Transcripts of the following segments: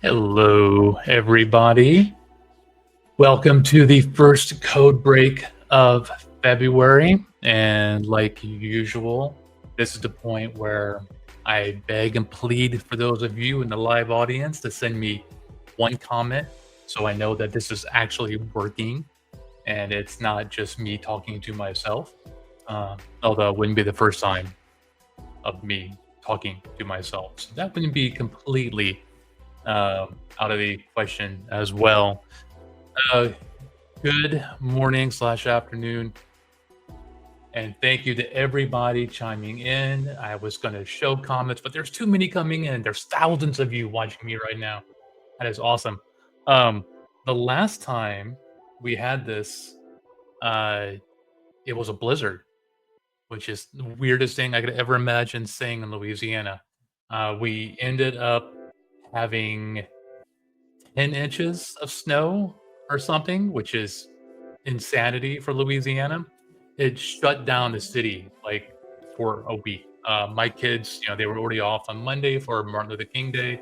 Hello, everybody. Welcome to the first code break of February. And like usual, this is the point where I beg and plead for those of you in the live audience to send me one comment so I know that this is actually working and it's not just me talking to myself. Although it wouldn't be the first time of me talking to myself. So that wouldn't be completely out of the question as well. Uh, Good morning slash afternoon, and thank you to everybody chiming in. I was going to show comments, but there's too many coming in. There's thousands of you watching me right now. That is awesome. Um, the last time we had this, uh, it was a blizzard, which is the weirdest thing I could ever imagine seeing in Louisiana. We ended up having 10 inches of snow or something, which is insanity for Louisiana. It shut down the city, like, for a week. My kids, they were already off on Monday for Martin Luther King Day,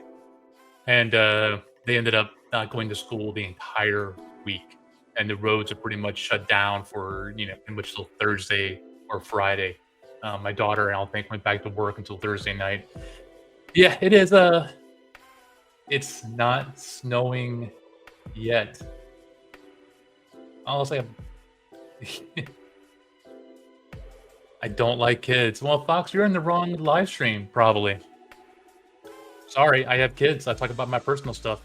and, they ended up not going to school the entire week, and the roads are pretty much shut down for, pretty much till Thursday or Friday. My daughter, I don't think, went back to work until Thursday night. Yeah, it is, it's not snowing yet. Honestly, I don't like kids. Well, Fox, you're in the wrong live stream, probably. Sorry, I have kids. I talk about my personal stuff.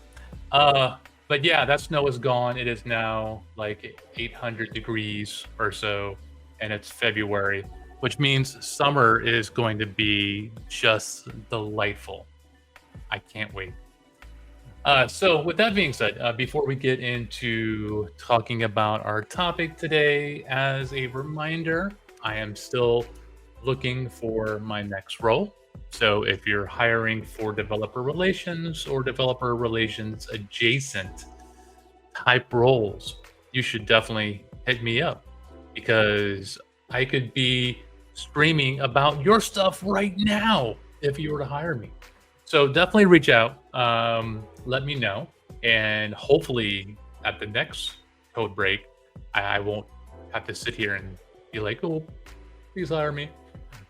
Uh, but yeah, that snow is gone. It is now like 800 degrees or so, and it's February, which means summer is going to be just delightful. I can't wait. So with that being said, before we get into talking about our topic today, as a reminder, I am still looking for my next role. So if you're hiring for developer relations or developer relations adjacent type roles, you should definitely hit me up because I could be screaming about your stuff right now if you were to hire me. So definitely reach out. Let me know, and hopefully at the next code break, I won't have to sit here and be like, "Oh, please hire me."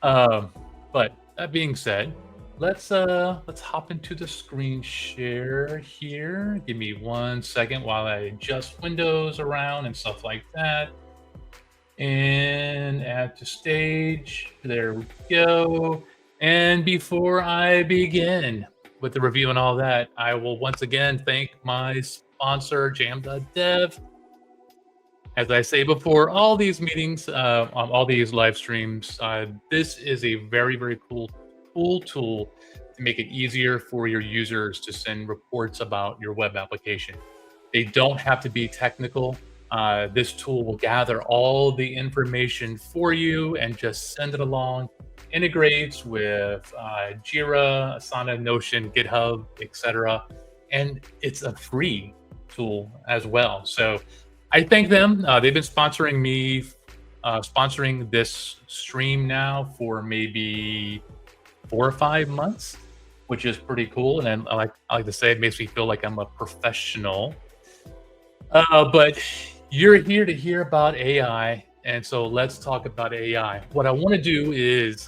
Um, but that being said, let's hop into the screen share here. Give me 1 second while I adjust windows around and stuff like that. And add to stage. There we go. And before I begin with the review and all that, I will once again thank my sponsor, Jam.dev. As I say before, all these meetings, on all these live streams, this is a very, very cool tool to make it easier for your users to send reports about your web application. They don't have to be technical. This tool will gather all the information for you and just send it along. Integrates with Jira, Asana, Notion, GitHub, etc. And it's a free tool as well. So I thank them. They've been sponsoring me, sponsoring this stream now for maybe 4 or 5 months, which is pretty cool. And then I like to say it makes me feel like I'm a professional. But you're here to hear about AI, and so let's talk about AI. What I want to do is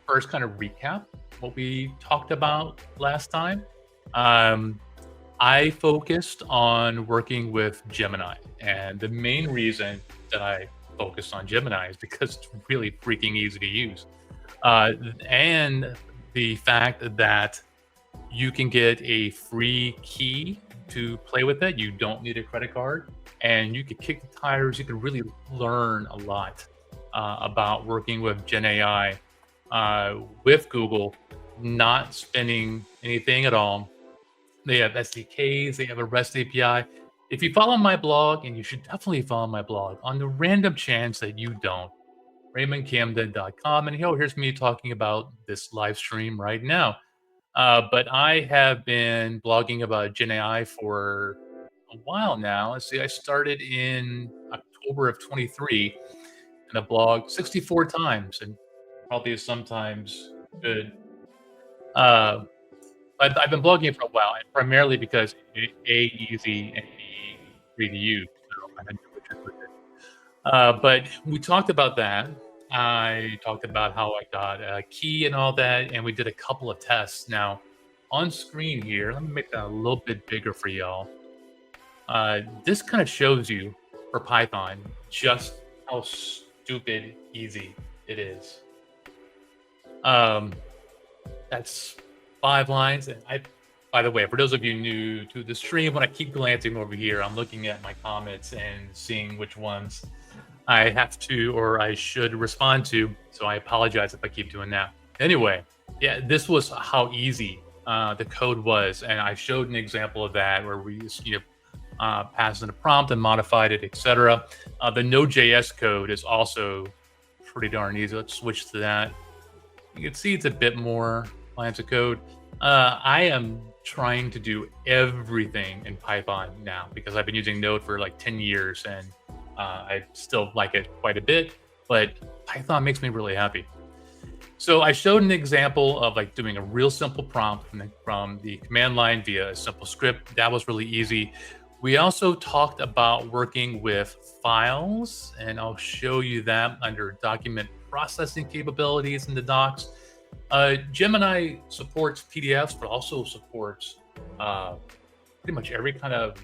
first kind of recap what we talked about last time. Um, I focused on working with Gemini, and the main reason that I focused on Gemini is because it's really freaking easy to use. Uh, and the fact that you can get a free key to play with it. You don't need a credit card, and you could kick the tires. You could really learn a lot about working with Gen AI with Google, not spending anything at all. They have SDKs, they have a REST API. If you follow my blog, and you should definitely follow my blog, on the random chance that you don't, RaymondCamden.com, and here's me talking about this live stream right now. But I have been blogging about Gen AI for a while now. Let's see, I started in October of 23, and I blogged 64 times, and probably sometimes good. Uh, I've been blogging for a while, and primarily because easy, and B, free to use, so I had no issues with it. But we talked about that. I talked about how I got a key and all that, and we did a couple of tests. Now, on screen here, let me make that a little bit bigger for y'all. This kind of shows you for Python just how stupid easy it is. Um, that's 5 lines, and by the way, for those of you new to the stream, when I keep glancing over here, I'm looking at my comments and seeing which ones I have to or I should respond to. So I apologize if I keep doing that. Anyway, yeah, this was how easy the code was, and I showed an example of that where we just, passed in a prompt and modified it, etc. The Node.js code is also pretty darn easy. Let's switch to that. You can see it's a bit more lines of code. I am trying to do everything in Python now because I've been using Node for like 10 years and I still like it quite a bit, but Python makes me really happy. So I showed an example of like doing a real simple prompt from the command line via a simple script. That was really easy. We also talked about working with files, and I'll show you that under document processing capabilities in the docs. Gemini supports PDFs, but also supports pretty much every kind of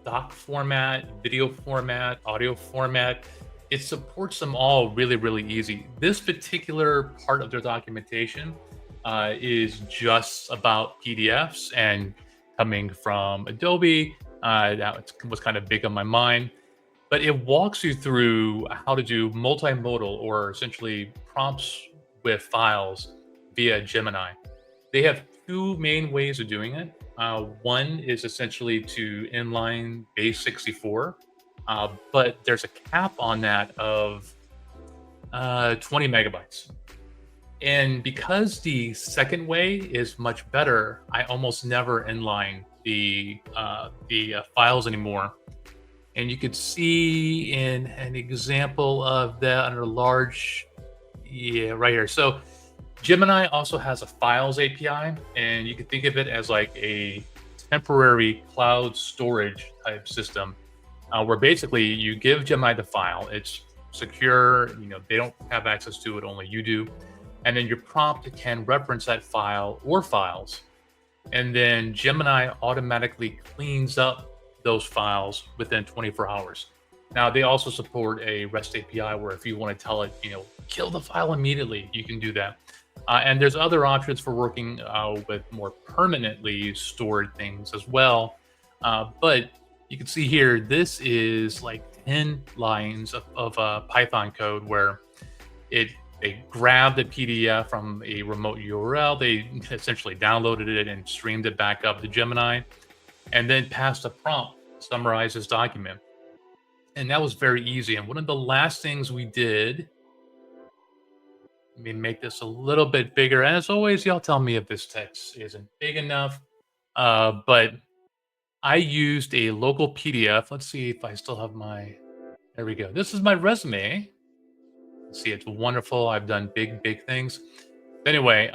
doc format, video format, audio format. It supports them all really, really easy. This particular part of their documentation is just about PDFs, and coming from Adobe, that was kind of big on my mind. But it walks you through how to do multimodal, or essentially prompts with files via Gemini. They have 2 main ways of doing it. One is essentially to inline base 64, but there's a cap on that of 20 megabytes. And because the second way is much better, I almost never inline the files anymore. And you could see in an example of that under large, yeah, right here. So Gemini also has a files API, and you can think of it as like a temporary cloud storage type system, where basically you give Gemini the file. It's secure, they don't have access to it, only you do. And then your prompt can reference that file or files. And then Gemini automatically cleans up those files within 24 hours. Now, they also support a REST API where if you want to tell it, kill the file immediately, you can do that. And there's other options for working with more permanently stored things as well. But you can see here, this is like 10 lines of Python code where they grabbed the PDF from a remote URL, they essentially downloaded it and streamed it back up to Gemini, and then passed a prompt to summarize this document. And that was very easy. And one of the last things we did, let me make this a little bit bigger. And as always, y'all tell me if this text isn't big enough. But I used a local PDF. Let's see if I still have there we go. This is my resume. See, it's wonderful. I've done big, big things. Anyway,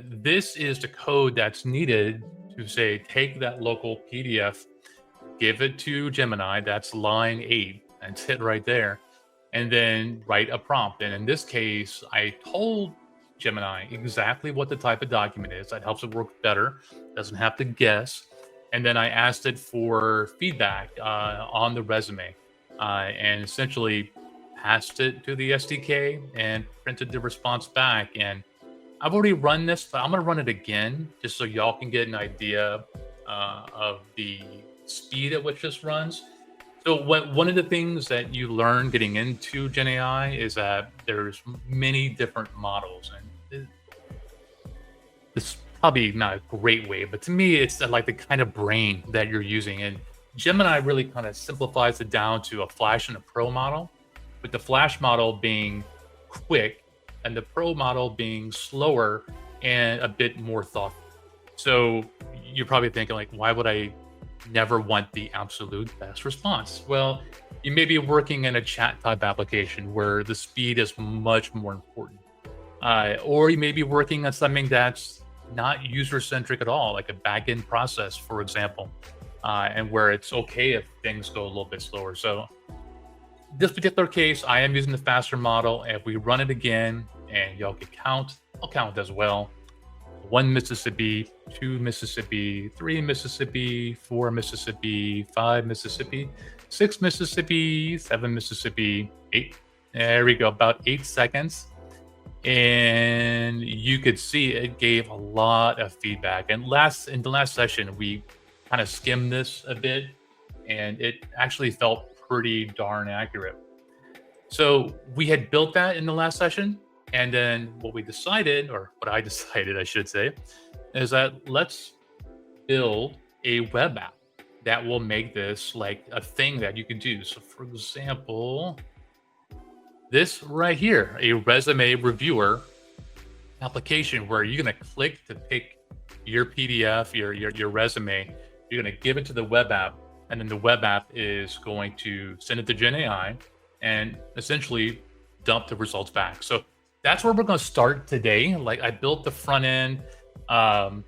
this is the code that's needed to say, take that local PDF, give it to Gemini. That's line 8. That's it right there. And then write a prompt. And in this case, I told Gemini exactly what the type of document is. That helps it work better. Doesn't have to guess. And then I asked it for feedback on the resume, and essentially passed it to the SDK and printed the response back. And I've already run this, but I'm going to run it again just so y'all can get an idea of the speed at which this runs. So one of the things that you learn getting into Gen AI is that there's many different models, and this is probably not a great way, but to me, it's like the kind of brain that you're using. And Gemini really kind of simplifies it down to a Flash and a Pro model, with the Flash model being quick and the Pro model being slower and a bit more thoughtful. So you're probably thinking, like, why would I never want the absolute best response? Well, you may be working in a chat type application where the speed is much more important. Or you may be working on something that's not user-centric at all, like a back-end process, for example, and where it's okay if things go a little bit slower. So this particular case, I am using the faster model. If we run it again and y'all can count, I'll count as well. 1 Mississippi, 2 Mississippi, 3 Mississippi, 4 Mississippi, 5 Mississippi, 6 Mississippi, 7 Mississippi, 8. There we go, about 8 seconds. And you could see it gave a lot of feedback. And in the last session, we kind of skimmed this a bit, and it actually felt pretty darn accurate. So we had built that in the last session. And then what we decided, or what I decided, I should say, is that let's build a web app that will make this like a thing that you can do. So for example, this right here, a resume reviewer application where you're going to click to pick your PDF, your resume. You're going to give it to the web app, and then the web app is going to send it to Gen AI and essentially dump the results back. So that's where we're going to start today. Like I built the front end, and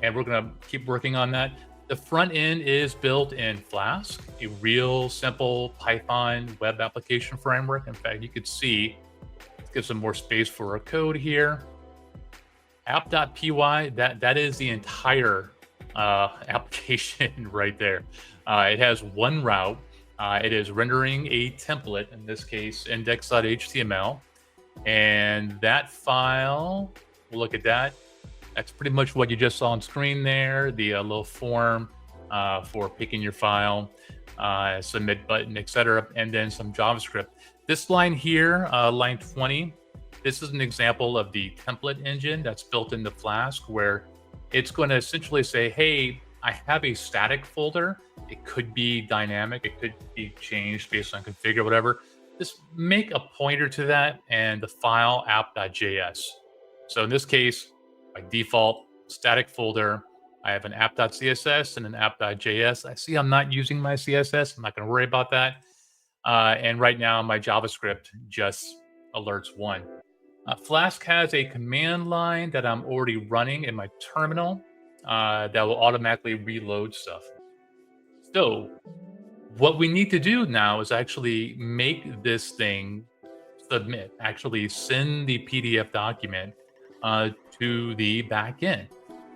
we're going to keep working on that. The front end is built in Flask, a real simple Python web application framework. In fact, you could see, let's give some more space for our code here. App.py, that is the entire application right there. It has one route. It is rendering a template, in this case, index.html. And that file, we'll look at that. That's pretty much what you just saw on screen there, the little form for picking your file, submit button, etc., and then some JavaScript. This line here, line 20, this is an example of the template engine that's built into Flask, where it's going to essentially say, hey, I have a static folder. It could be dynamic. It could be changed based on configure, whatever. Just make a pointer to that and the file app.js. So in this case, by default, static folder, I have an app.css and an app.js. I see I'm not using my CSS. I'm not going to worry about that. And right now, my JavaScript just alerts one. Flask has a command line that I'm already running in my terminal that will automatically reload stuff. So what we need to do now is actually make this thing submit, actually send the PDF document to the backend.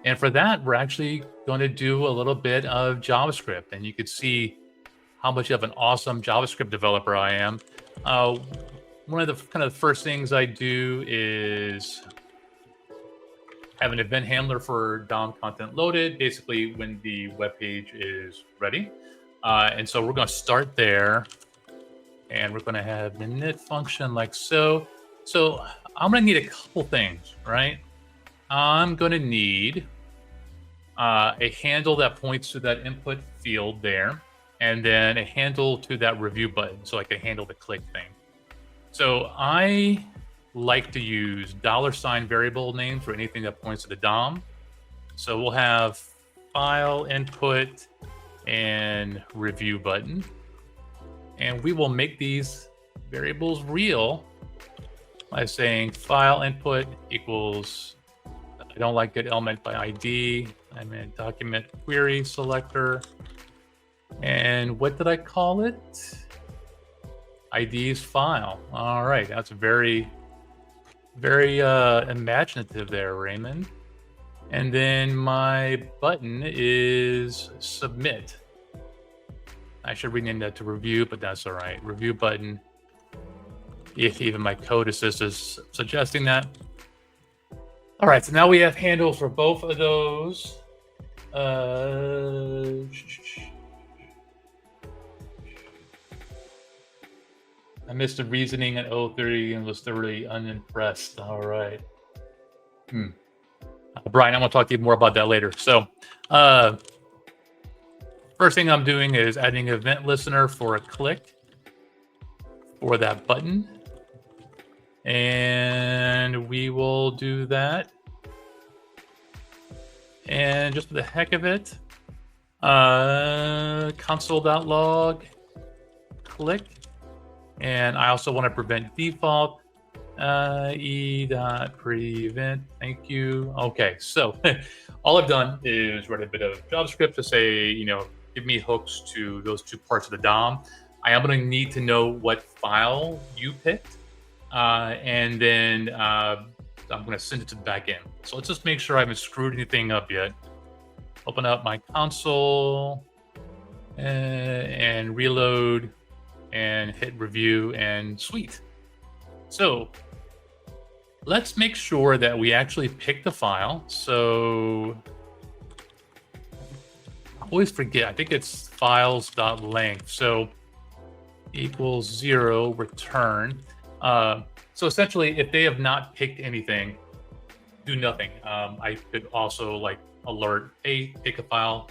And for that, we're actually going to do a little bit of JavaScript. And you could see how much of an awesome JavaScript developer I am. One of the kind of first things I do is have an event handler for DOM content loaded, basically when the web page is ready. And so we're going to start there, and we're going to have the init function like so. So I'm going to need a couple things, right? I'm going to need a handle that points to that input field there, and then a handle to that review button so I can handle the click thing. So I like to use $ variable name for anything that points to the DOM. So we'll have file input and review button. And we will make these variables real by saying file input equals, I don't like get element by ID. I meant document query selector. And what did I call it? ID's file. All right, that's very, very imaginative there, Raymond. And then my button is submit. I should rename that to review, but that's all right. Review button. If even my code assist is suggesting that. All right, so now we have handles for both of those. I missed the reasoning at 0:30 and was thoroughly unimpressed. All right. Brian, I'm going to talk to you more about that later. So first thing I'm doing is adding an event listener for a click for that button. And we will do that. And just for the heck of it, console.log click. And I also want to prevent default. e.prevent. Thank you. Okay, so all I've done is write a bit of JavaScript to say, give me hooks to those two parts of the DOM. I am going to need to know what file you picked, and then I'm going to send it to the backend. So let's just make sure I haven't screwed anything up yet. Open up my console and reload and hit review and sweet. So let's make sure that we actually pick the file. So I always forget. I think it's files.length. So equals 0 return. So essentially, if they have not picked anything, do nothing. I could also alert, hey, pick a file,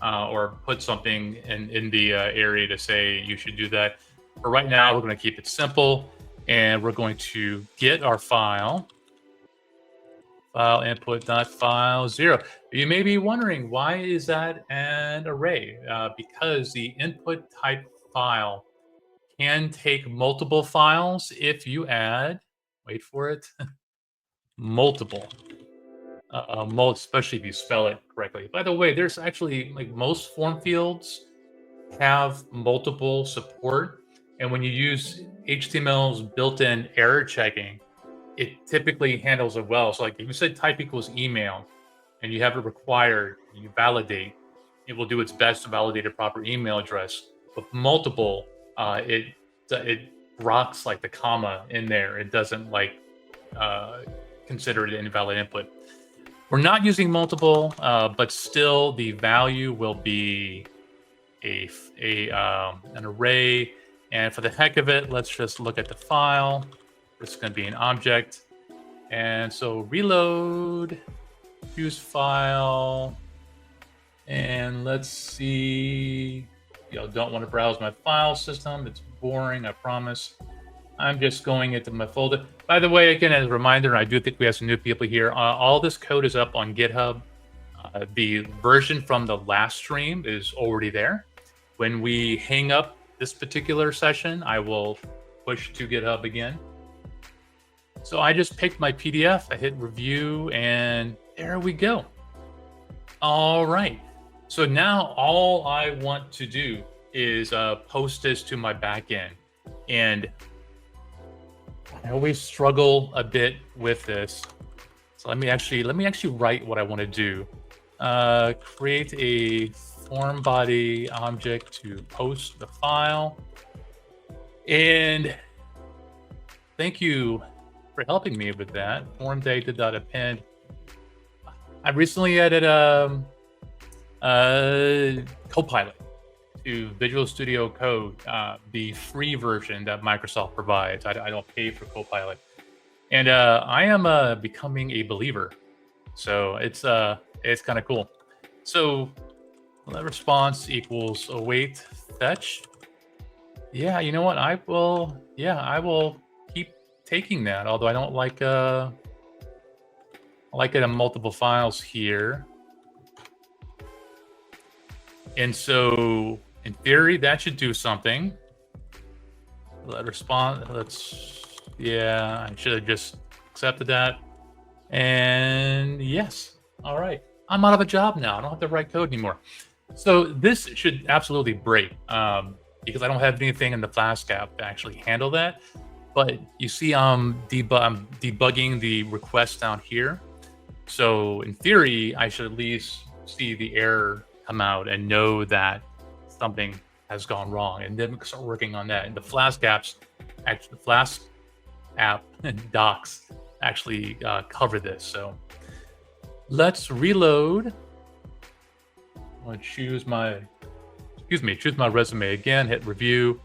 or put something in the area to say you should do that. But right now, we're going to keep it simple, and we're going to get our file input.file 0. You may be wondering, why is that an array? Because the input type file can take multiple files if you add, wait for it, multiple. Especially if you spell it correctly. By the way, there's actually most form fields have multiple support, and when you use HTML's built-in error checking, it typically handles it well. So if you said type equals email and you have it required, you validate, it will do its best to validate a proper email address. But multiple, it rocks the comma in there. It doesn't consider it an invalid input. We're not using multiple, but still the value will be an array. And for the heck of it, let's just look at the file. It's going to be an object. And so reload, use file, and let's see. Don't want to browse my file system. It's boring, I promise. I'm just going into my folder. By the way, again, as a reminder, I do think we have some new people here. All this code is up on GitHub. The version from the last stream is already there. When we hang up this particular session, I will push to GitHub again. So I just picked my PDF, I hit review, and there we go. All right. So now all I want to do is post this to my backend. And I always struggle a bit with this. So let me actually write what I want to do. Create a form body object to post the file. And thank you for helping me with that. Form data.append. I recently added Copilot to Visual Studio Code, the free version that Microsoft provides. I don't pay for Copilot, and I am becoming a believer. So it's kind of cool. So let response equals await fetch. Yeah, you know what? I will keep taking that. Although I don't like I like it in multiple files here. And so in theory, that should do something. Let respond. I should have just accepted that. And yes, all right. I'm out of a job now. I don't have to write code anymore. So this should absolutely break because I don't have anything in the Flask app to actually handle that. But you see, I'm debugging the request down here. So in theory, I should at least see the error come out and know that something has gone wrong, and then start working on that. And the Flask app and docs actually cover this. So let's reload. I'm gonna choose my resume again, hit review,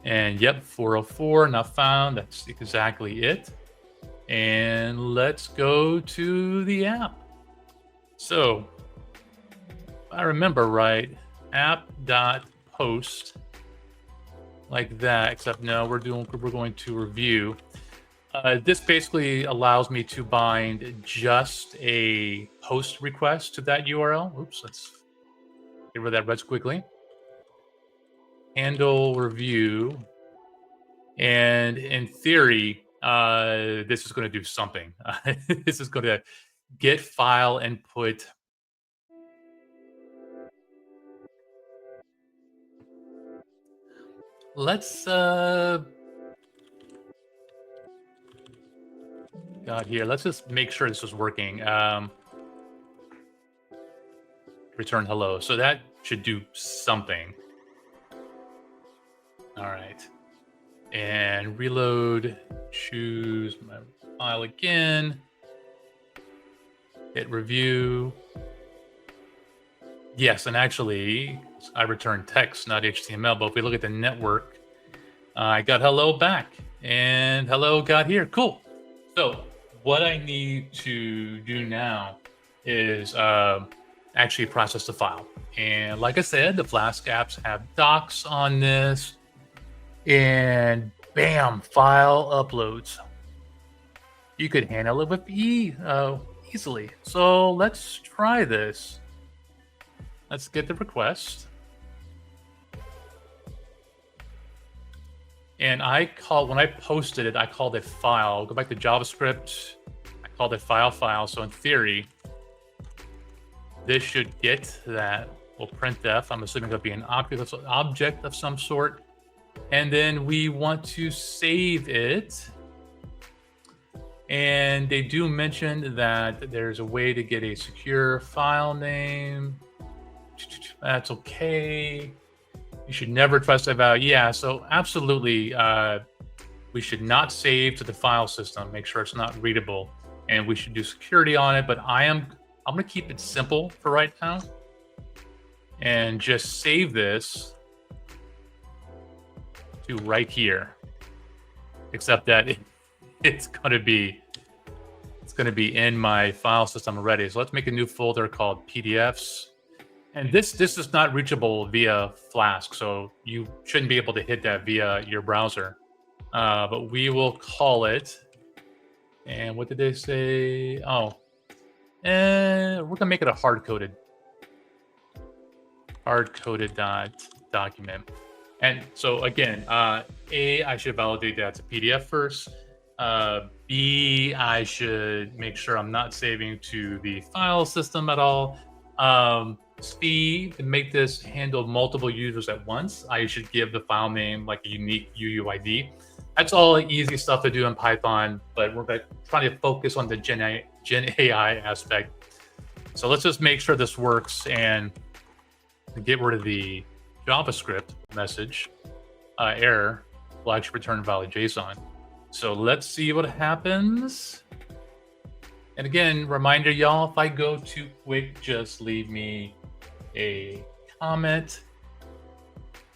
and yep, 404 not found. That's exactly it. And let's go to the app. So if I remember right, app.post like that, except no, we're going to review. This basically allows me to bind just a post request to that URL. Oops, let's get rid of that red squiggly. Handle review. And in theory, This is going to do something. This is going to get file input. Let's got here. Let's just make sure this is working. Return hello. So that should do something. All right. And reload, choose my file again, hit review. Yes, and actually, I returned text, not HTML, but if we look at the network, I got hello back, and hello got here. Cool. So what I need to do now is actually process the file. And like I said, the Flask apps have docs on this, and bam, file uploads. You could handle it with easily. So let's try this. Let's get the request. And when I posted it, I called it file. Go back to JavaScript. I called it file. So in theory, this should get that. We'll printf. I'm assuming it'll be an object of some sort. And then we want to save it. And they do mention that there's a way to get a secure file name. That's okay. You should never trust that value. Yeah, so absolutely, we should not save to the file system. Make sure it's not readable, and we should do security on it. But I'm going to keep it simple for right now, and just save this to right here. Except that it's going to be in my file system already. So let's make a new folder called PDFs. And this is not reachable via Flask, so you shouldn't be able to hit that via your browser. But we will call it. And what did they say? Oh, and we're gonna make it a hard-coded document. And so again, A, I should validate that it's a PDF first. B, I should make sure I'm not saving to the file system at all. C, to make this handle multiple users at once, I should give the file name like a unique UUID. That's all easy stuff to do in Python, but we're trying to focus on the Gen AI aspect. So let's just make sure this works and get rid of the JavaScript message error. Will actually return valid JSON. So let's see what happens. And again, reminder, y'all, if I go too quick, just leave me a comment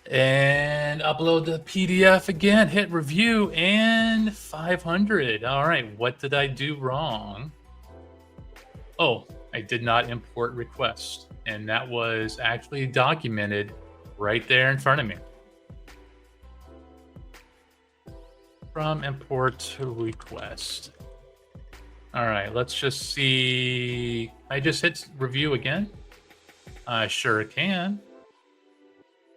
and upload the PDF again, hit review, and 500. All right, what did I do wrong? Oh, I did not import request, and that was actually documented right there in front of me. From import to request. All right, let's just see. I just hit review again. I sure can.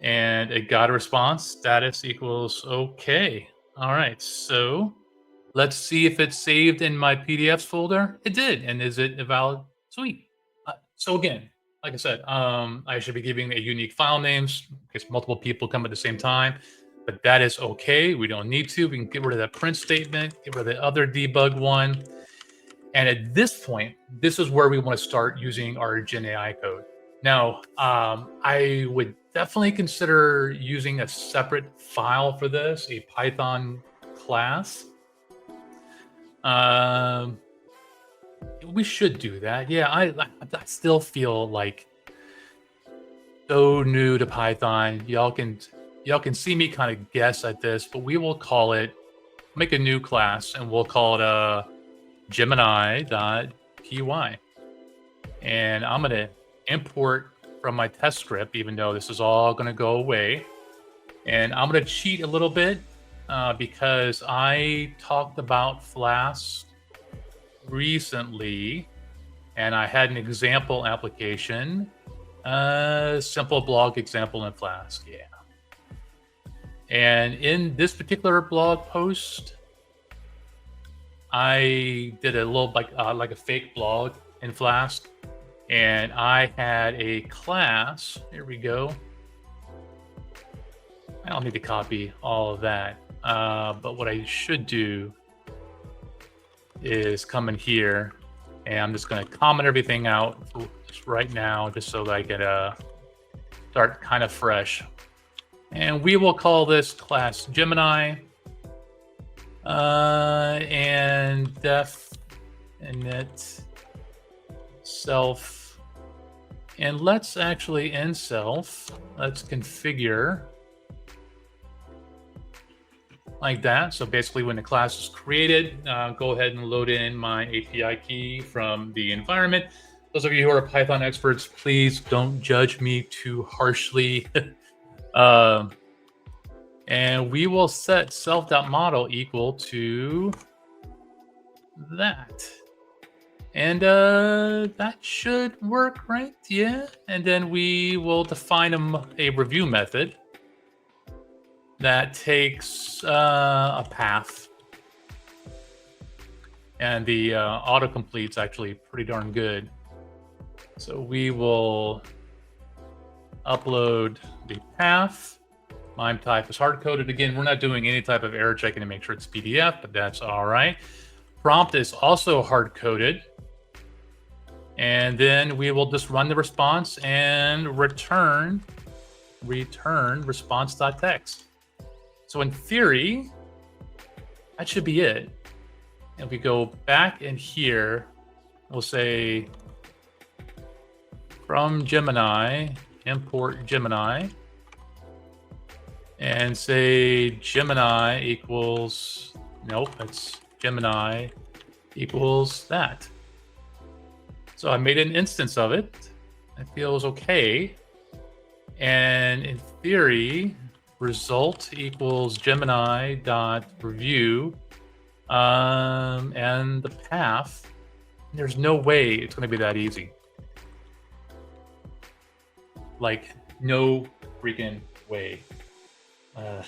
And it got a response. Status equals okay. All right, so let's see if it's saved in my PDFs folder. It did. And is it a valid? Sweet. So again, like I said, I should be giving a unique file names because multiple people come at the same time. But that is okay. We don't need to. We can get rid of that print statement, get rid of the other debug one. And at this point, this is where we want to start using our Gen AI code. Now, I would definitely consider using a separate file for this, a Python class. We should do that. Yeah, I still feel like so new to Python. Y'all can see me kind of guess at this, but we will call it, make a new class, and we'll call it Gemini.py. And I'm going to import from my test script, even though this is all going to go away. And I'm going to cheat a little bit because I talked about Flask recently, and I had an example application, simple blog example in Flask. Yeah. And in this particular blog post, I did a little like a fake blog in Flask, and I had a class. Here we go. I don't need to copy all of that, but what I should do is come in here, and I'm just going to comment everything out just right now, just so that I can start kind of fresh. And we will call this class Gemini, and def init self, and let's actually in self, let's configure like that. So basically when the class is created, go ahead and load in my API key from the environment. Those of you who are Python experts, please don't judge me too harshly. And we will set self.model equal to that. And that should work, right? Yeah. And then we will define a review method that takes a path. And the autocomplete's actually pretty darn good. So we will upload the path. MIME type is hard-coded. Again, we're not doing any type of error checking to make sure it's PDF, but that's all right. Prompt is also hard-coded. And then we will just run the response and return response.text. So in theory, that should be it. If we go back in here, we'll say from Gemini, import Gemini, and say Gemini equals, nope, it's Gemini equals that. So I made an instance of it. It feels okay. And in theory, result equals Gemini.review, and the path. There's no way it's going to be that easy. Like, no freaking way. I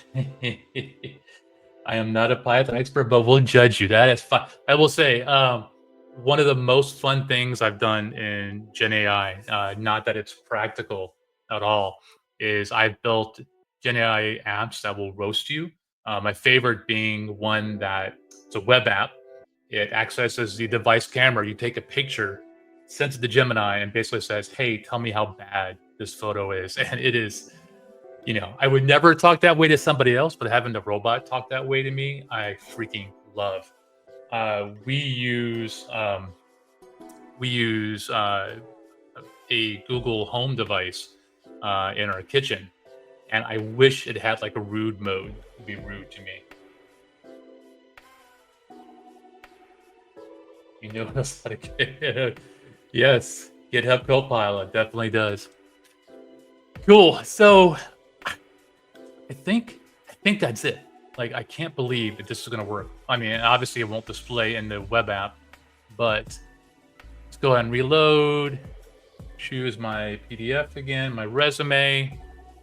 am not a Python expert, but we'll judge you. That is fine. I will say, one of the most fun things I've done in Gen AI, not that it's practical at all, is I've built Gen AI apps that will roast you. My favorite being one that it's a web app. It accesses the device camera. You take a picture, sends it to Gemini, and basically says, "Hey, tell me how bad this photo is." And it is, I would never talk that way to somebody else, but having the robot talk that way to me, I freaking love. We use a Google Home device in our kitchen, and I wish it had like a rude mode. It'd be rude to me. You know that's how to get. Yes, GitHub Copilot definitely does. Cool. So I think that's it. Like, I can't believe that this is going to work. I mean, obviously it won't display in the web app, but let's go ahead and reload. Choose my PDF again, my resume,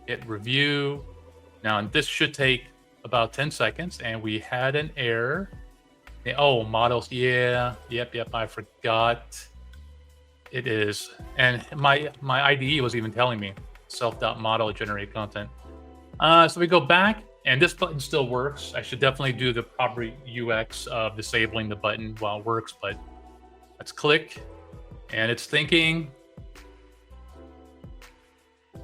hit review. Now, this should take about 10 seconds, and we had an error. Oh, models. Yeah. Yep. I forgot. It is. And my IDE was even telling me self.model generate content. So we go back, and this button still works. I should definitely do the proper UX of disabling the button while it works, but let's click, and it's thinking. And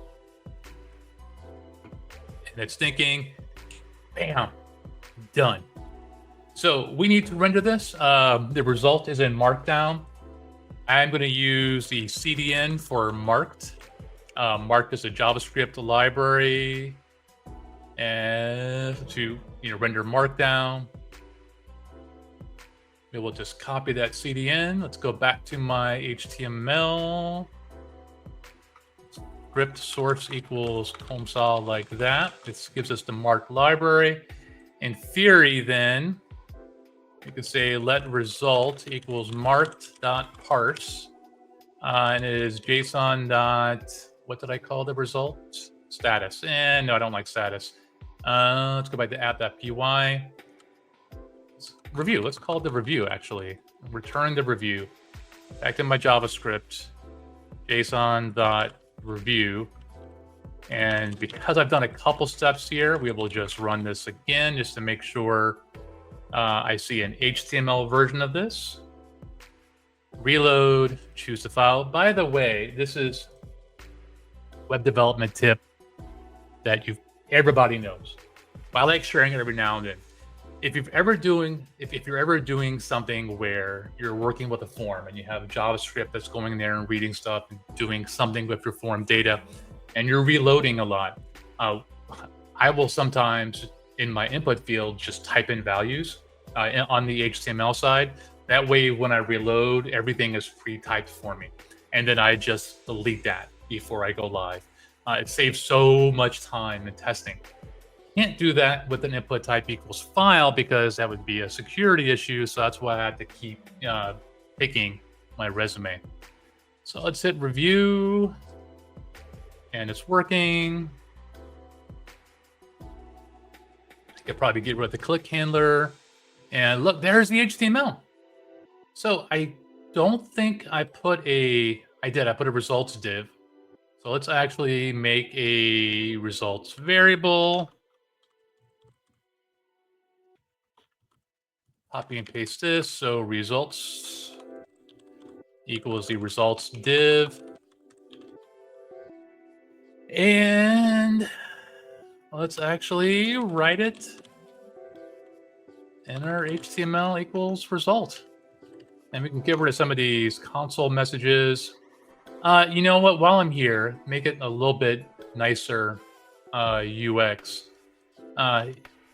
it's thinking, bam, done. So we need to render this. The result is in Markdown. I'm going to use the CDN for marked. Marked is a JavaScript library, and to render Markdown. We will just copy that CDN. Let's go back to my HTML. Script source equals COMSOL like that. This gives us the marked library. In theory, then, you could say let result equals marked.parse. And it is JSON dot, what did I call the result? Status. And no, I don't like status. Let's go back to app.py. review. Let's call it the review, actually. Return the review. Back to my JavaScript, JSON.review. And because I've done a couple steps here, we will just run this again just to make sure I see an HTML version of this. Reload, choose the file. By the way, this is web development tip that everybody knows. But I like sharing it every now and then. If you're ever doing something where you're working with a form and you have JavaScript that's going there and reading stuff and doing something with your form data, and you're reloading a lot, I will sometimes in my input field just type in values on the HTML side. That way, when I reload, everything is pre-typed for me, and then I just delete that before I go live. It saves so much time in testing. Can't do that with an input type equals file because that would be a security issue. So that's why I had to keep picking my resume. So let's hit review, and it's working. I could probably get rid of the click handler, and look, there's the HTML. So I don't think I put I put a results div. So let's actually make a results variable. Copy and paste this. So results equals the results div. And let's actually write it in our HTML equals result. And we can get rid of some of these console messages. You know what? While I'm here, make it a little bit nicer UX.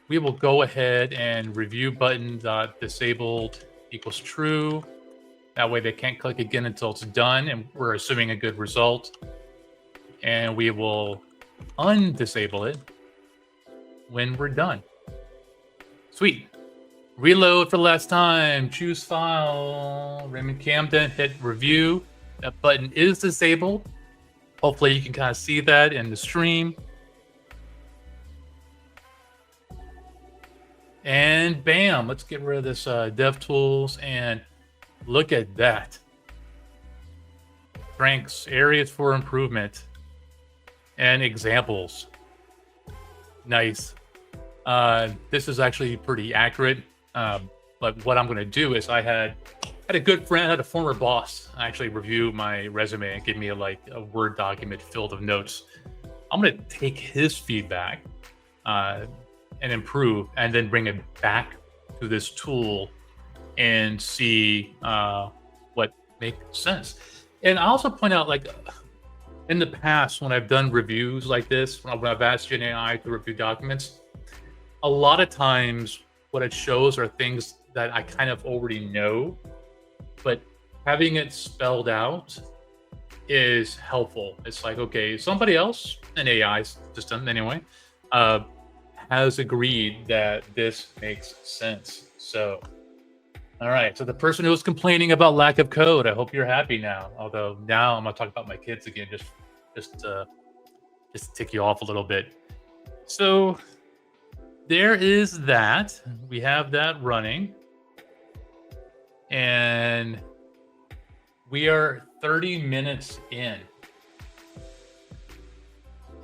We will go ahead and review button disabled equals true. That way they can't click again until it's done, and we're assuming a good result. And we will undisable it when we're done. Sweet. Reload for the last time. Choose file. Raymond Camden. Hit review. That button is disabled. Hopefully you can kind of see that in the stream. And bam, let's get rid of this DevTools and look at that. Strengths, areas for improvement, and examples. Nice. This is actually pretty accurate. But what I'm going to do is I had a good friend, had a former boss actually review my resume and give me a Word document filled of notes. I'm going to take his feedback and improve, and then bring it back to this tool and see what makes sense. And I also point out, in the past, when I've done reviews like this, when I've asked Gen AI to review documents, a lot of times what it shows are things that I kind of already know, but having it spelled out is helpful. It's like, okay, somebody else, an AI system anyway, has agreed that this makes sense. So, all right. So the person who was complaining about lack of code, I hope you're happy now. Although now I'm gonna talk about my kids again, just to tick you off a little bit. So there is that. We have that running, and we are 30 minutes in,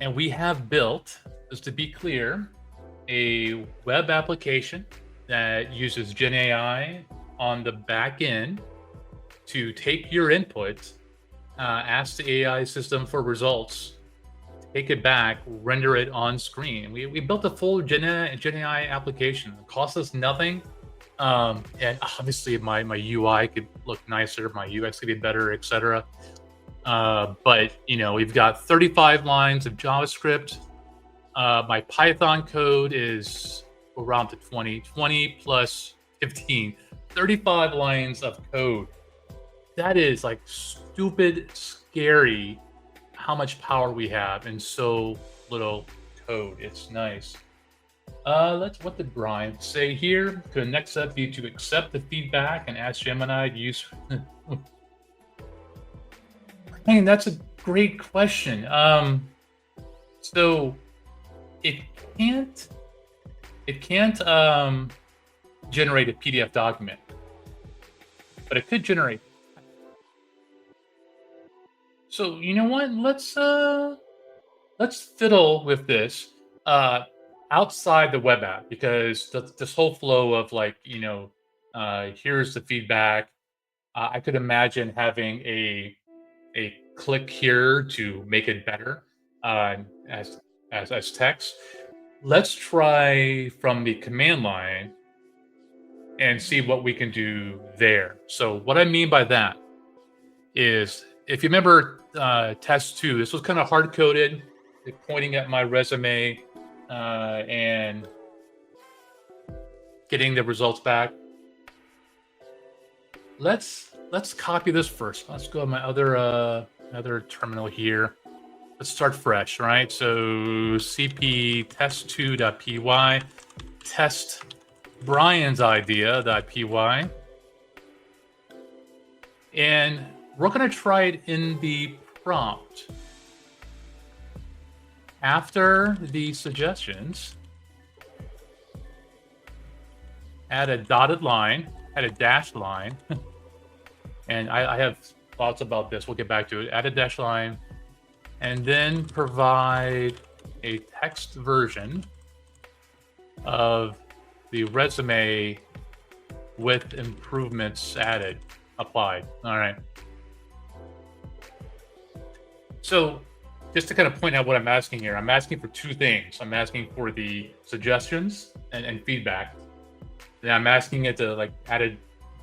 and we have built, just to be clear, a web application that uses Gen AI on the back end to take your input, ask the AI system for results, take it back, render it on screen. We built a full Gen AI application. It cost us nothing. And obviously my UI could look nicer, my UX could be better, etc. But we've got 35 lines of JavaScript. My Python code is around to 20 plus 15, 35 lines of code. That is stupid scary how much power we have in so little code. It's nice. What did Brian say here? Could the next step be to accept the feedback and ask Gemini to use? I mean, that's a great question. So it can't generate a PDF document, but it could generate. So you know what? Let's fiddle with this uh, outside the web app because this whole flow of like here's the feedback. I could imagine having a click here to make it better uh, as as text. Let's try from the command line and see what we can do there. So what I mean by that is, if you remember test two, this was kind of hard coded, pointing at my resume and getting the results back. Let's copy this first. Let's go to my other terminal here. Let's start fresh, right? So cp test2.py, test Brian's idea.py, and we're going to try it in the prompt. After the suggestions, add a dotted line, add a dashed line, and I have thoughts about this. We'll get back to it. Add a dashed line, and then provide a text version of the resume with improvements added, applied. All right. So just to kind of point out what I'm asking here, I'm asking for two things. I'm asking for the suggestions and feedback. Then I'm asking it to like add a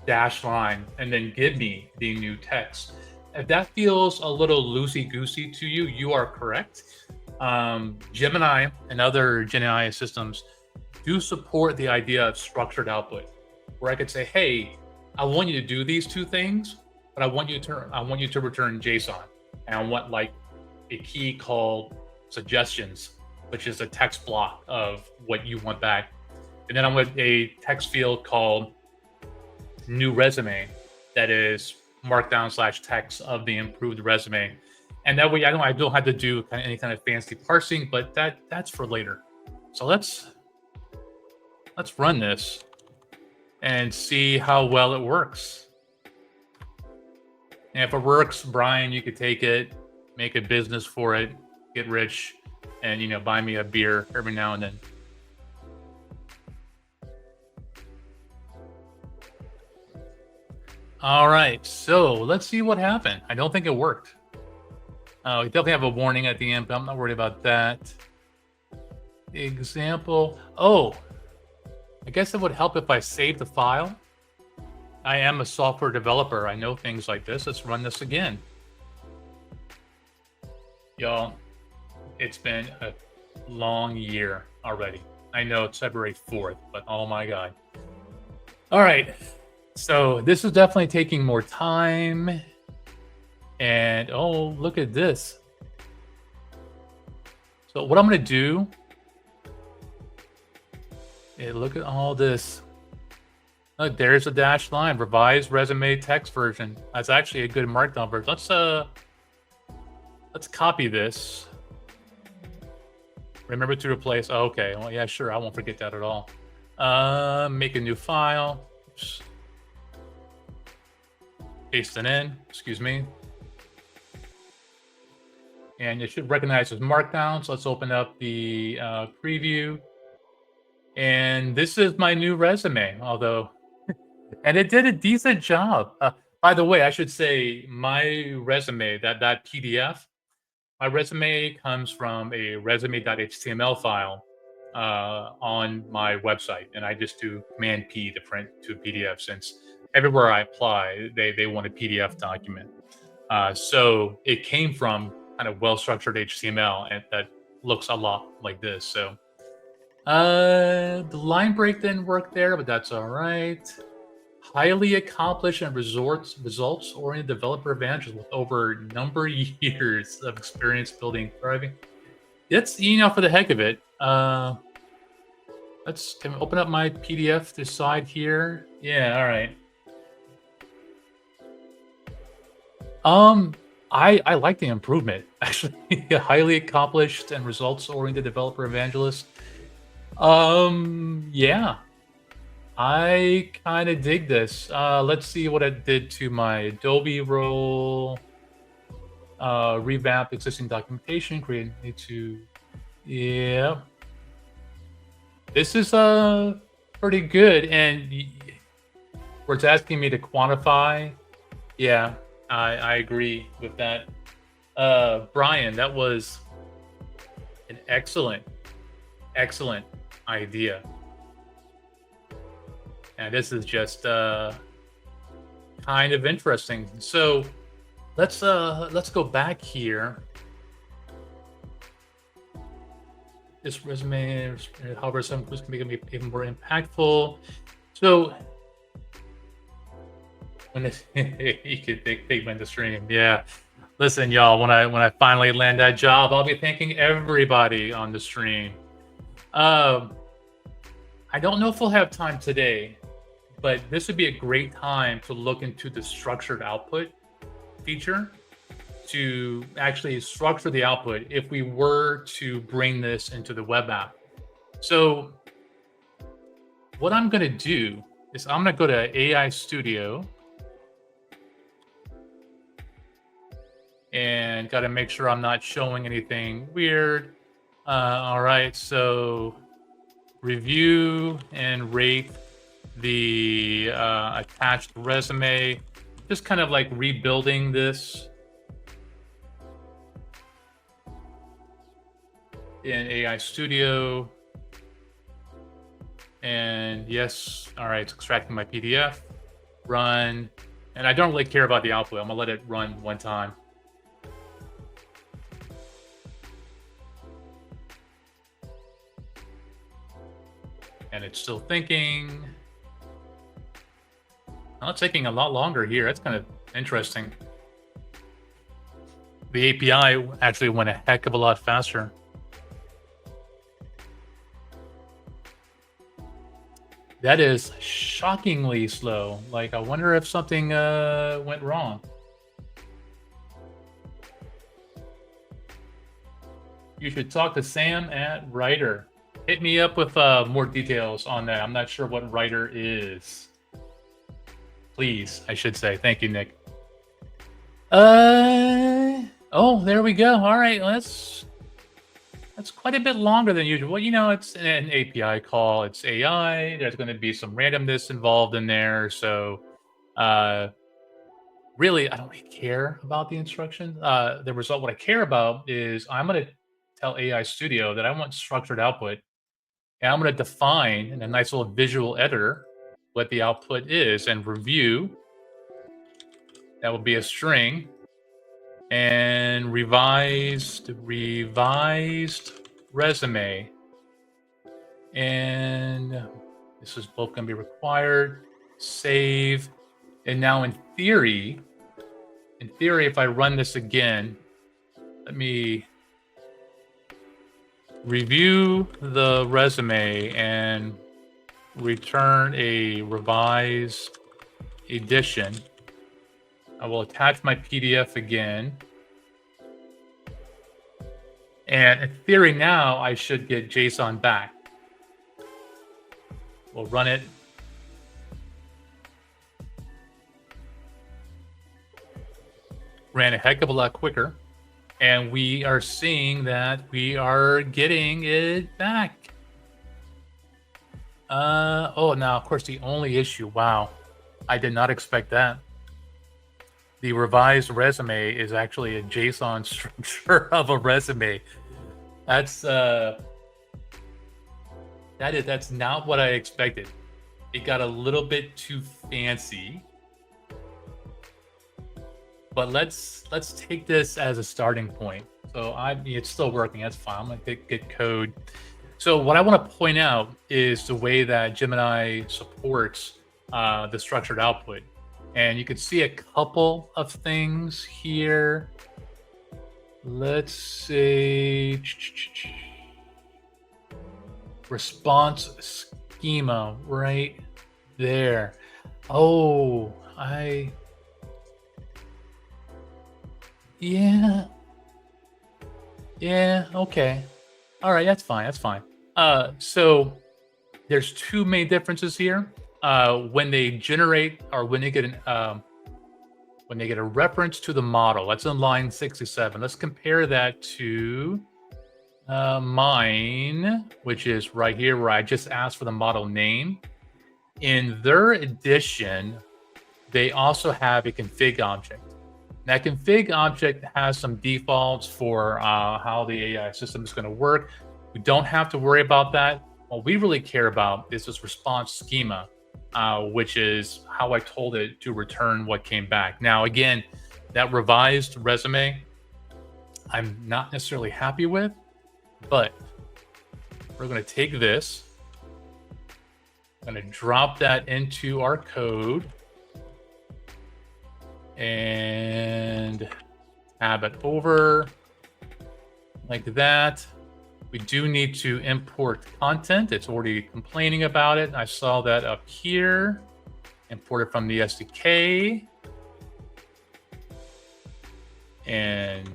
dash line and then give me the new text. If that feels a little loosey-goosey to you, you are correct. Gemini and other Gen AI systems do support the idea of structured output, where I could say, "Hey, I want you to do these two things, but I want you to return JSON, and I want like a key called suggestions, which is a text block of what you want back, and then I want a text field called new resume that is markdown/text of the improved resume." And that way I don't have to do any kind of fancy parsing, but that's for later. So let's run this and see how well it works. And if it works, Brian, you could take it, make a business for it, get rich, and buy me a beer every now and then. All right, so let's see what happened. I don't think it worked. We definitely have a warning at the end, but I'm not worried about that. Example. Oh, I guess it would help if I save the file. I am a software developer. I know things like this. Let's run this again. Y'all, it's been a long year already. I know it's February 4th, but oh my God. All right. So this is definitely taking more time. And oh, look at this. So what I'm going to do, look at all this. Look, there's a dashed line, revised resume text version. That's actually a good markdown version. Let's copy this. Remember to replace. Oh, okay. Well, yeah, sure. I won't forget that at all. Make a new file. Oops. Paste it in. Excuse me. And you should recognize as markdown. So let's open up the preview. And this is my new resume, although, and it did a decent job. By the way, I should say my resume, that PDF, my resume comes from a resume.html file on my website. And I just do Command P to print to a PDF, since everywhere I apply, they want a PDF document. So it came from kind of well-structured HTML, and that looks a lot like this. So the line break didn't work there, but that's all right. Highly accomplished and results-oriented developer evangelist with over a number of years of experience building thriving. It's for the heck of it. Can we open up my PDF to side here? Yeah, all right. I like the improvement, actually. Highly accomplished and results-oriented developer evangelist. Yeah. I kind of dig this. Let's see what it did to my Adobe role. Revamp existing documentation, create need to. Yeah, this is pretty good, and where it's asking me to quantify. Yeah, I agree with that. Brian, that was an excellent idea. And this is just kind of interesting. So let's go back here. This resume, however, some clues can make it even more impactful. So when it, you could take the stream, yeah. Listen, y'all, when I finally land that job, I'll be thanking everybody on the stream. I don't know if we'll have time today, but this would be a great time to look into the structured output feature to actually structure the output if we were to bring this into the web app. So what I'm going to do is I'm going to go to AI Studio and got to make sure I'm not showing anything weird. All right, so review and rate the attached resume, just kind of like rebuilding this in AI Studio. And yes, all right, it's extracting my PDF, run. And I don't really care about the output. I'm gonna let it run one time. And it's still thinking. Oh, it's taking a lot longer here. That's kind of interesting. The API actually went a heck of a lot faster. That is shockingly slow. Like, I wonder if something went wrong. You should talk to Sam at Writer. Hit me up with more details on that. I'm not sure what Writer is. Please, I should say. Thank you, Nick. Oh, there we go. All right, that's quite a bit longer than usual. Well, you know, it's an API call. It's AI. There's going to be some randomness involved in there. So, really, I don't really care about the instructions. The result, what I care about is I'm going to tell AI Studio that I want structured output. And I'm going to define in a nice little visual editor what the output is and review. That will be a string. And revised resume. And this is both going to be required. Save. And now in theory, if I run this again, let me review the resume and return a revised edition. I will attach my PDF again. And in theory now, I should get JSON back. We'll run it. Ran a heck of a lot quicker. And we are seeing that we are getting it back. Oh, now, of course, the only issue, wow, I did not expect that. The revised resume is actually a JSON structure of a resume. That's not what I expected. It got a little bit too fancy. But let's take this as a starting point. So it's still working. That's fine. I'm gonna get code. So what I want to point out is the way that Gemini supports the structured output. And you can see a couple of things here. Let's say response schema right there. Oh, yeah, okay. All right, that's fine. So there's two main differences here. when they generate or when they get a reference to the model, that's on line 67. Let's compare that to mine, which is right here where I just asked for the model name. In their edition, they also have a config object. That config object has some defaults for how the AI system is going to work. We don't have to worry about that. What we really care about is this response schema, which is how I told it to return what came back. Now, again, that revised resume, I'm not necessarily happy with, but we're going to take this, I'm going to drop that into our code and tab it over like that. We do need to import content. It's already complaining about it. I saw that up here. Import it from the SDK. And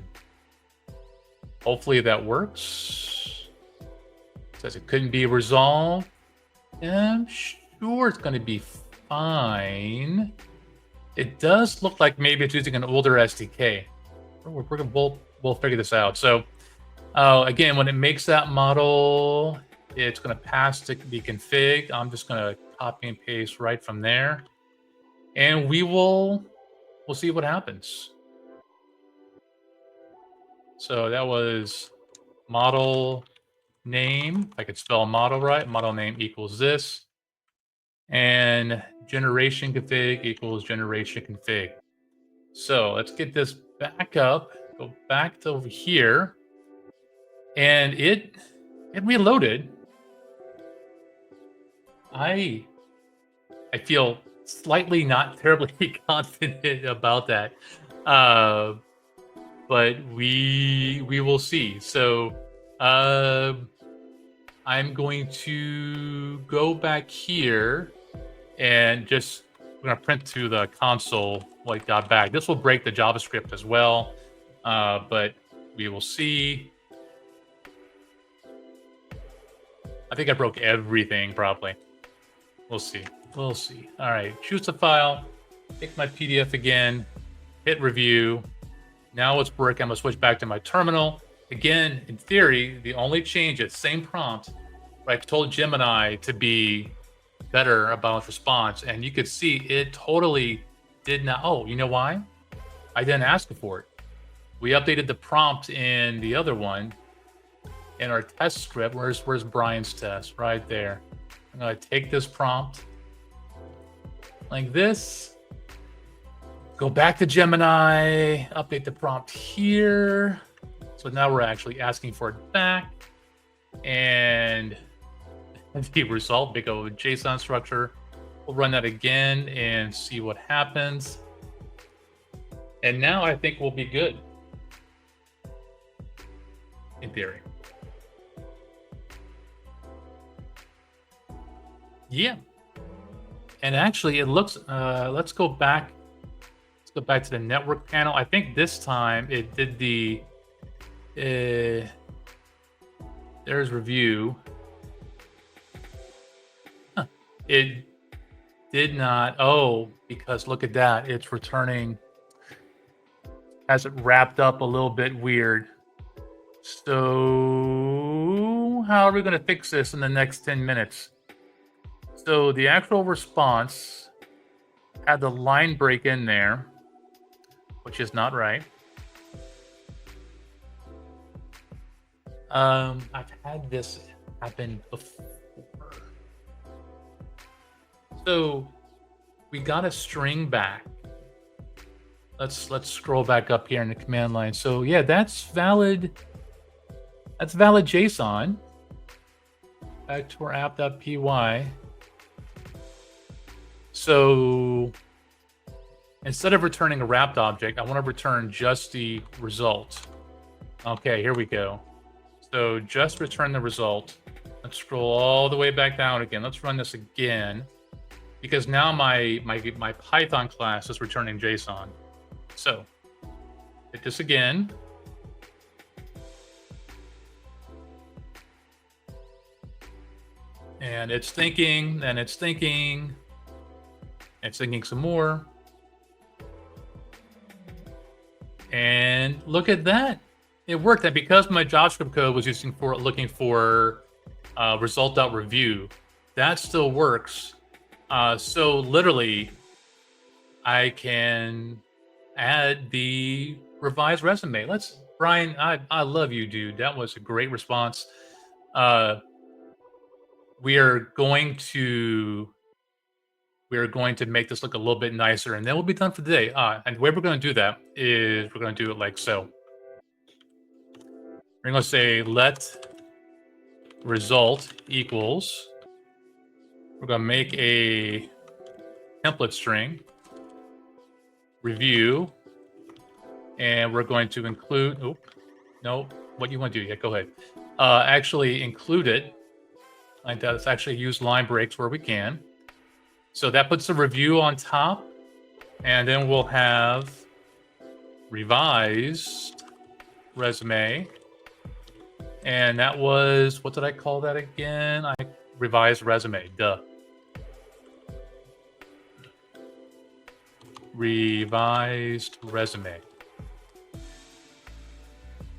hopefully that works. It says it couldn't be resolved. I'm sure it's going to be fine. It does look like maybe it's using an older SDK. We'll figure this out. So again, when it makes that model, it's going to pass to the config. I'm just going to copy and paste right from there, and we'll see what happens. So that was model name. If I could spell model right, model name equals this. And generation config equals generation config. So let's get this back up, go back to over here. And it reloaded. I feel slightly not terribly confident about that. But we will see. So I'm going to go back here and just we're going to print to the console what got back. This will break the JavaScript as well, but we will see. I think I broke everything probably. We'll see. We'll see. All right, choose the file, pick my PDF again, hit review. Now it's working. I'm going to switch back to my terminal. Again, in theory, the only change is same prompt. I told Gemini to be better about its response, and you could see it totally did not. Oh, you know why? I didn't ask for it. We updated the prompt in the other one in our test script. Where's Brian's test? Right there. I'm going to take this prompt like this. Go back to Gemini, update the prompt here. So now we're actually asking for it back. And the result, big O JSON structure. We'll run that again and see what happens. And now I think we'll be good. In theory. Yeah. And actually it looks, let's go back. Let's go back to the network panel. I think this time it did the, there's review. Huh. It did not, oh, because look at that. It's returning, has it wrapped up a little bit weird. So how are we going to fix this in the next 10 minutes? So the actual response had the line break in there, which is not right. I've had this happen before. So we got a string back. Let's scroll back up here in the command line. So yeah, that's valid. That's valid JSON. Back to our app.py. So instead of returning a wrapped object, I want to return just the result. Okay, here we go. So just return the result. Let's scroll all the way back down again. Let's run this again, because now my Python class is returning JSON. So hit this again. And it's thinking, and it's thinking. It's thinking some more. And look at that. It worked. And because my JavaScript code was using for looking for result.review, that still works. So literally, I can add the revised resume. Brian, I love you, dude. That was a great response. Uh, we are going to make this look a little bit nicer, and then we'll be done for the day. And the way we're going to do that is we're going to do it like so. We're going to say let result equals. We're going to make a template string review, and we're going to include. Oh, no, what you want to do? Yeah, go ahead. Actually include it like that. Let's actually use line breaks where we can. So that puts the review on top, and then we'll have revised resume. And that was, what did I call that again? Revised resume, duh. Revised resume.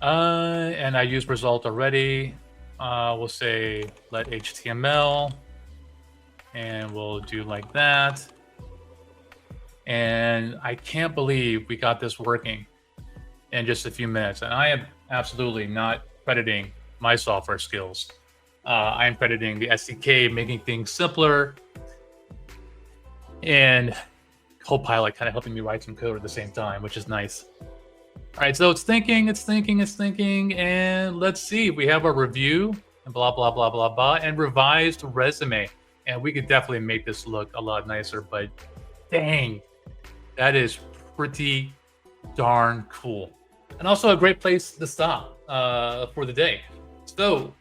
And I used result already. We'll say let HTML, and we'll do like that. And I can't believe we got this working in just a few minutes. And I am absolutely not crediting my software skills. I am crediting the SDK making things simpler, and Copilot kind of helping me write some code at the same time, which is nice. All right, so it's thinking, and let's see. We have a review and blah, blah, blah, blah, blah, and revised resume. And we could definitely make this look a lot nicer, but dang, that is pretty darn cool. And also a great place to stop for the day. So,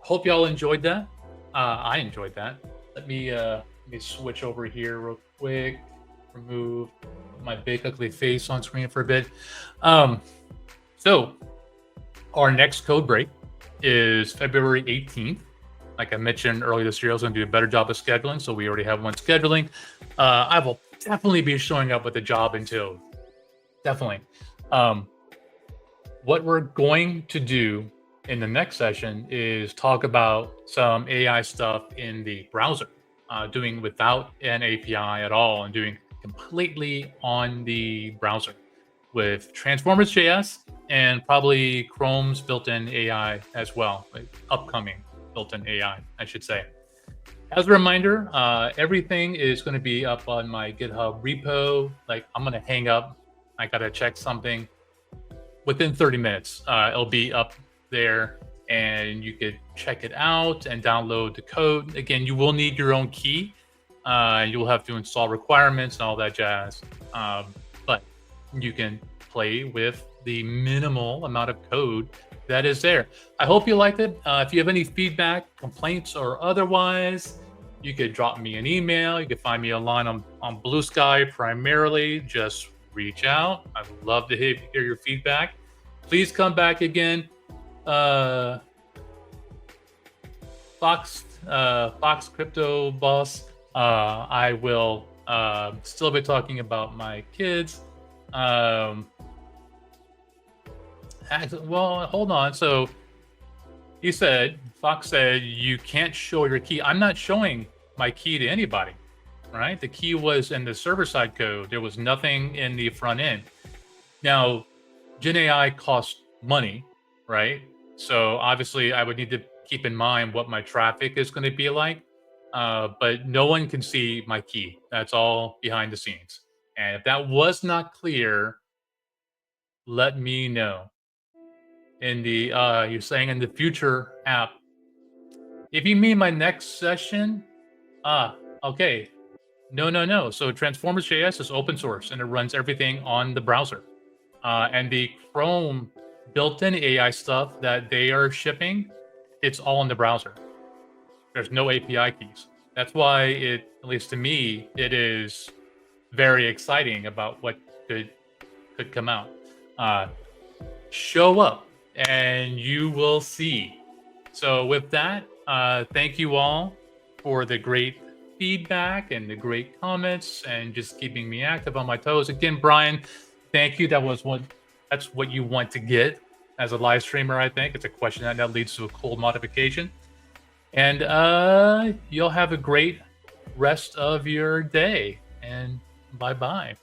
hope y'all enjoyed that. I enjoyed that. Let me switch over here real quick. Remove my big ugly face on screen for a bit. So, our next code break is February 18th. Like I mentioned earlier this year, I was going to do a better job of scheduling, so we already have one scheduling. I will definitely be showing up with a job until definitely. What we're going to do in the next session is talk about some AI stuff in the browser, doing without an API at all and doing completely on the browser with Transformers.js and probably Chrome's built-in AI as well, like upcoming built-in AI, I should say. As a reminder, everything is going to be up on my GitHub repo. Like I'm going to hang up. I got to check something. Within 30 minutes, it'll be up there and you could check it out and download the code. Again, you will need your own key. You will have to install requirements and all that jazz. But you can play with the minimal amount of code that is there. I hope you liked it. If you have any feedback, complaints, or otherwise, you could drop me an email. You could find me online on Blue Sky primarily. Just reach out. I'd love to hear your feedback. Please come back again. Fox Crypto Boss. I will still be talking about my kids. Well, hold on. So Fox said you can't show your key. I'm not showing my key to anybody, right? The key was in the server-side code. There was nothing in the front end. Now, Gen AI costs money, right? So obviously I would need to keep in mind what my traffic is going to be like. But no one can see my key. That's all behind the scenes. And if that was not clear, let me know. In the you're saying in the future app. If you mean my next session, okay. No. So Transformers.js is open source and it runs everything on the browser. And the Chrome built-in AI stuff that they are shipping, it's all in the browser. There's no API keys. That's why at least to me, it is very exciting about what could come out. Show up and you will see. So with that, thank you all for the great feedback and the great comments and just keeping me active on my toes. Again, Brian, thank you. That's what you want to get as a live streamer, I think. It's a question that leads to a cool modification. And you'll have a great rest of your day. And bye-bye.